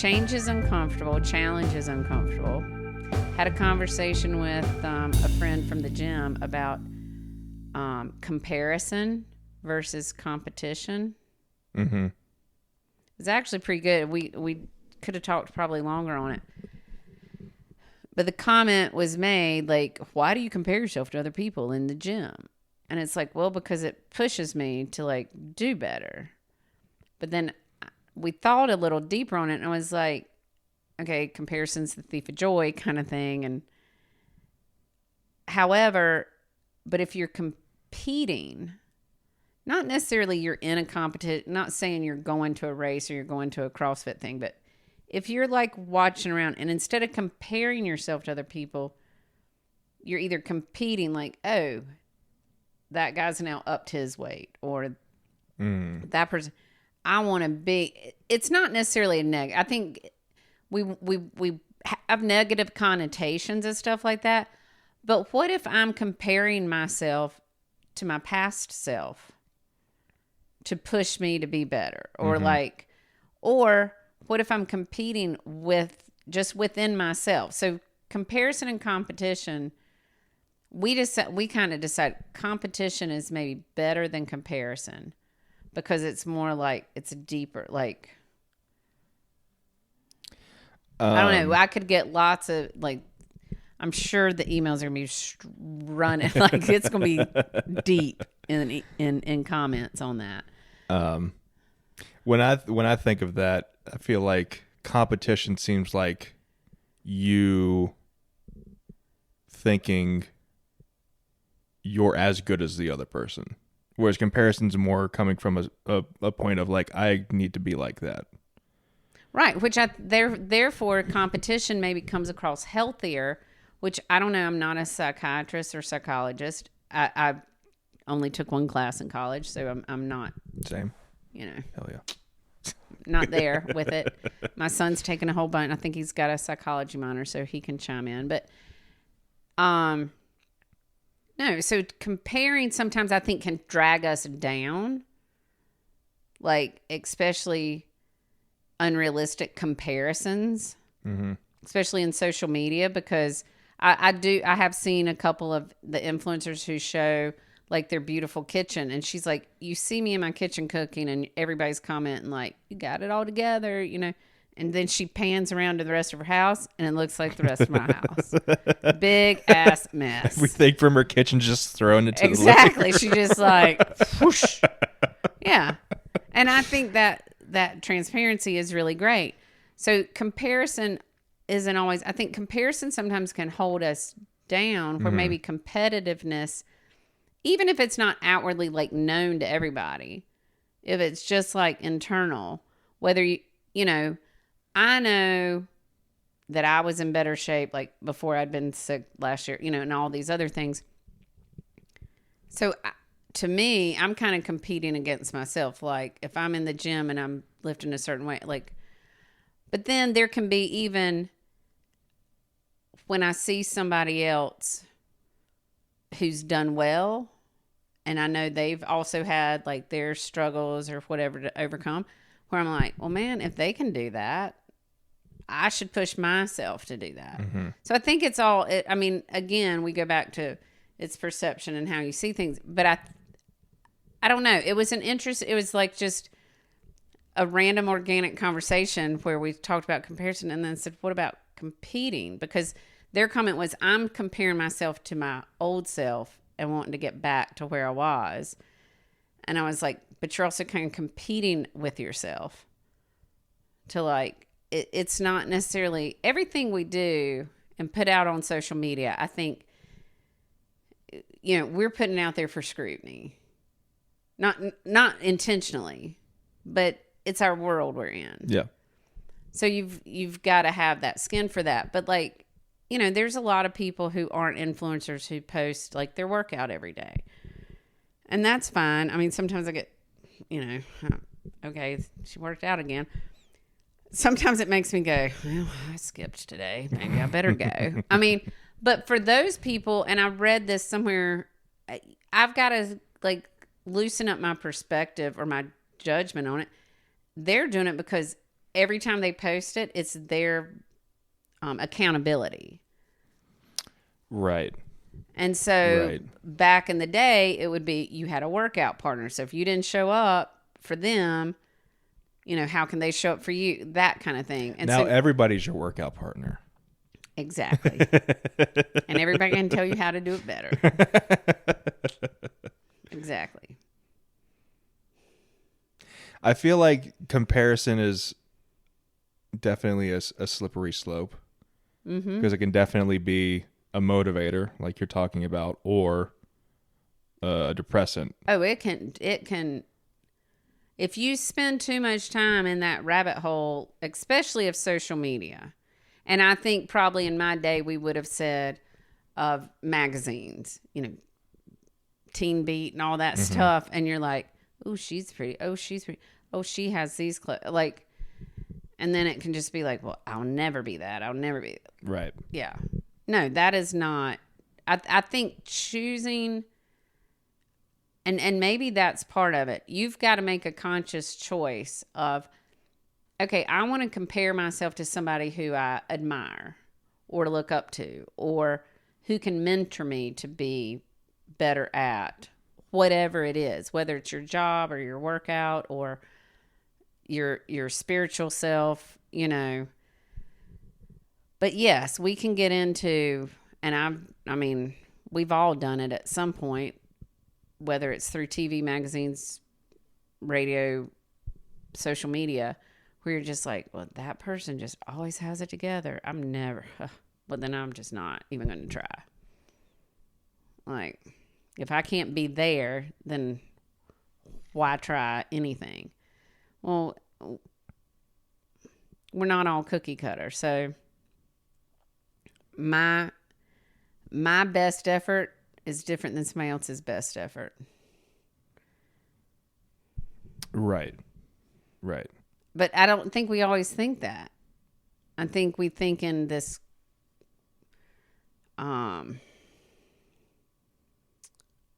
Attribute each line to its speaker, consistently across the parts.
Speaker 1: change is uncomfortable. Challenge is uncomfortable. Had a conversation with a friend from the gym about comparison versus competition.
Speaker 2: Mm-hmm.
Speaker 1: It's actually pretty good. We could have talked probably longer on it. But the comment was made, like, why do you compare yourself to other people in the gym? And it's like, well, because it pushes me to, like, do better. But then we thought a little deeper on it, and I was like, okay, comparison's the thief of joy kind of thing. And however, but if you're competing, not necessarily you're in a competition, not saying you're going to a race or you're going to a CrossFit thing, but if you're like watching around and instead of comparing yourself to other people, you're either competing like, oh, that guy's now upped his weight, or that person, I want to be. It's not necessarily a negative. I think we have negative connotations and stuff like that. But what if I'm comparing myself to my past self to push me to be better, or or what if I'm competing with just within myself? So comparison and competition, we kind of decide competition is maybe better than comparison because it's more like it's deeper. Like, I don't know. I could get lots of like, I'm sure the emails are going to be running. Like it's going to be deep in comments on that.
Speaker 2: When I think of that, I feel like competition seems like you thinking you're as good as the other person, whereas comparison's more coming from a point of like, I need to be like that.
Speaker 1: Right, which therefore competition maybe comes across healthier, which I don't know. I'm not a psychiatrist or psychologist. I only took one class in college, so I'm not.
Speaker 2: Same.
Speaker 1: You know.
Speaker 2: Hell yeah.
Speaker 1: Not there with it. My son's taking a whole bunch. I think he's got a psychology minor, so he can chime in. But, no. So comparing sometimes I think can drag us down, like especially unrealistic comparisons, especially in social media, because I have seen a couple of the influencers who show like their beautiful kitchen, and she's like, you see me in my kitchen cooking and everybody's commenting like, you got it all together, you know, and then she pans around to the rest of her house and it looks like the rest of my house. Big ass mess.
Speaker 2: Everything from her kitchen just thrown into
Speaker 1: exactly. She just like whoosh. Yeah. And I think that transparency is really great. So comparison isn't always, I think comparison sometimes can hold us down where maybe competitiveness, even if it's not outwardly like known to everybody, if it's just like internal, whether you know, I know that I was in better shape like before I'd been sick last year, you know, and all these other things. So to me, I'm kind of competing against myself. Like if I'm in the gym and I'm lifting a certain weight, like, but then there can be even when I see somebody else who's done well, and I know they've also had like their struggles or whatever to overcome, where I'm like, well, man, if they can do that, I should push myself to do that. So I think it's all, I mean, again, we go back to it's perception and how you see things, but I don't know. It was it was like just a random organic conversation where we talked about comparison and then said, what about competing? Because their comment was, I'm comparing myself to my old self and wanting to get back to where I was. And I was like, but you're also kind of competing with yourself to like, it's not necessarily everything we do and put out on social media. I think, you know, we're putting out there for scrutiny, not intentionally, but it's our world we're in.
Speaker 2: Yeah.
Speaker 1: So you've got to have that skin for that. But like, you know, there's a lot of people who aren't influencers who post like their workout every day. And that's fine. I mean, sometimes I get, you know, okay, she worked out again. Sometimes it makes me go, well, I skipped today. Maybe I better go. I mean, but for those people, and I read this somewhere, I've got to like loosen up my perspective or my judgment on it. They're doing it because every time they post it, it's their accountability.
Speaker 2: Right.
Speaker 1: And so
Speaker 2: Right.
Speaker 1: back in the day, it would be you had a workout partner. So if you didn't show up for them, you know, how can they show up for you? That kind of thing. And
Speaker 2: Now
Speaker 1: so,
Speaker 2: everybody's your workout partner.
Speaker 1: exactly. And everybody can tell you how to do it better. Exactly.
Speaker 2: I feel like comparison is definitely a slippery slope, because it can definitely be a motivator, like you're talking about, or a depressant.
Speaker 1: Oh, it can. If you spend too much time in that rabbit hole, especially of social media, and I think probably in my day we would have said of magazines, you know, Teen Beat and all that stuff, and you're like, oh, she's pretty. Oh, she's pretty. Oh, she has these clothes. Like, and then it can just be like, well, I'll never be that. I'll never be.
Speaker 2: Right.
Speaker 1: Yeah. No, that is not. I think choosing, and maybe that's part of it. You've got to make a conscious choice of, okay, I want to compare myself to somebody who I admire or look up to, or who can mentor me to be better at whatever it is, whether it's your job or your workout or your spiritual self, you know. But yes, we can get into, and I mean, we've all done it at some point, whether it's through TV, magazines, radio, social media, where you're just like, well, that person just always has it together. I'm never, but then I'm just not even going to try. Like, if I can't be there, then why try anything? Well, we're not all cookie cutter. So my best effort is different than somebody else's best effort.
Speaker 2: Right. Right.
Speaker 1: But I don't think we always think that. I think we think in this I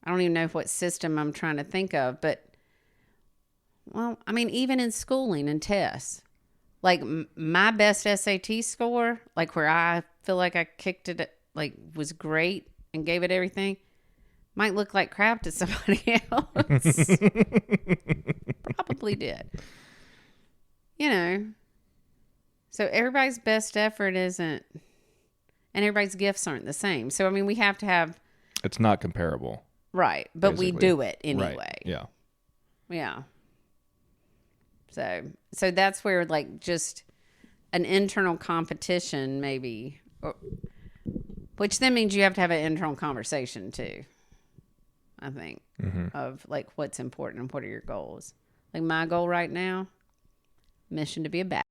Speaker 1: don't even know what system I'm trying to think of, but well, I mean, even in schooling and tests, like my best SAT score, like where I feel like I kicked it, like was great and gave it everything, might look like crap to somebody else. Probably did. You know, so everybody's best effort isn't, and everybody's gifts aren't the same. So, I mean, we have to have.
Speaker 2: It's not comparable.
Speaker 1: Right. But basically. We do it anyway.
Speaker 2: Right. Yeah.
Speaker 1: Yeah. So that's where, like, just an internal competition maybe, which then means you have to have an internal conversation too, I think, of like what's important and what are your goals. Like my goal right now, mission to be a bat.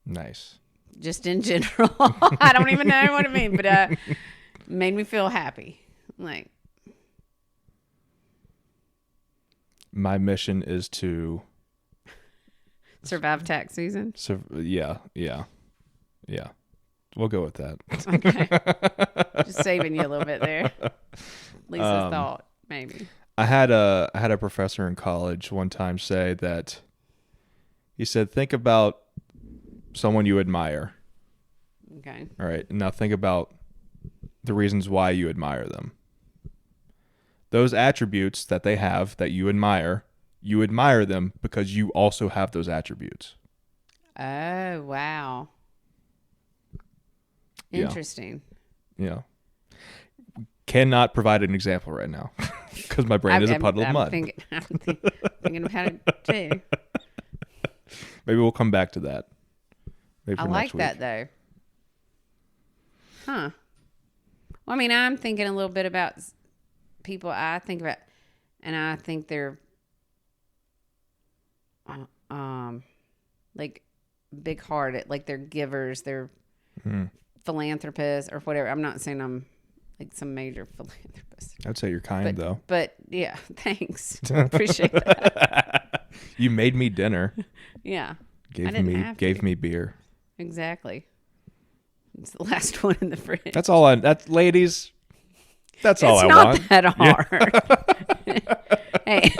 Speaker 2: Nice.
Speaker 1: Just in general. I don't even know what I mean, but made me feel happy. Like,
Speaker 2: my mission is to
Speaker 1: survive tax season.
Speaker 2: Yeah. We'll go with that.
Speaker 1: Okay. Just saving you a little bit there. Lisa's thought, maybe.
Speaker 2: I had a professor in college one time say that he said, think about someone you admire.
Speaker 1: Okay.
Speaker 2: All right. Now think about the reasons why you admire them. Those attributes that they have that you admire them because you also have those attributes.
Speaker 1: Oh, wow. Interesting.
Speaker 2: Yeah. Cannot provide an example right now because my brain is a puddle of mud.
Speaker 1: I'm thinking about it too.
Speaker 2: Maybe we'll come back to that. Maybe
Speaker 1: I like that though. Huh. Well, I mean, I'm thinking a little bit about people I think about, and I think they're like big hearted, like they're givers, they're philanthropists or whatever. I'm not saying I'm like some major philanthropist.
Speaker 2: I'd say you're kind though.
Speaker 1: But yeah, thanks. Appreciate that.
Speaker 2: You made me dinner.
Speaker 1: Yeah.
Speaker 2: Gave me beer.
Speaker 1: Exactly. It's the last one in the fridge.
Speaker 2: That's all ladies. That's all I want.
Speaker 1: It's not that hard. Hey,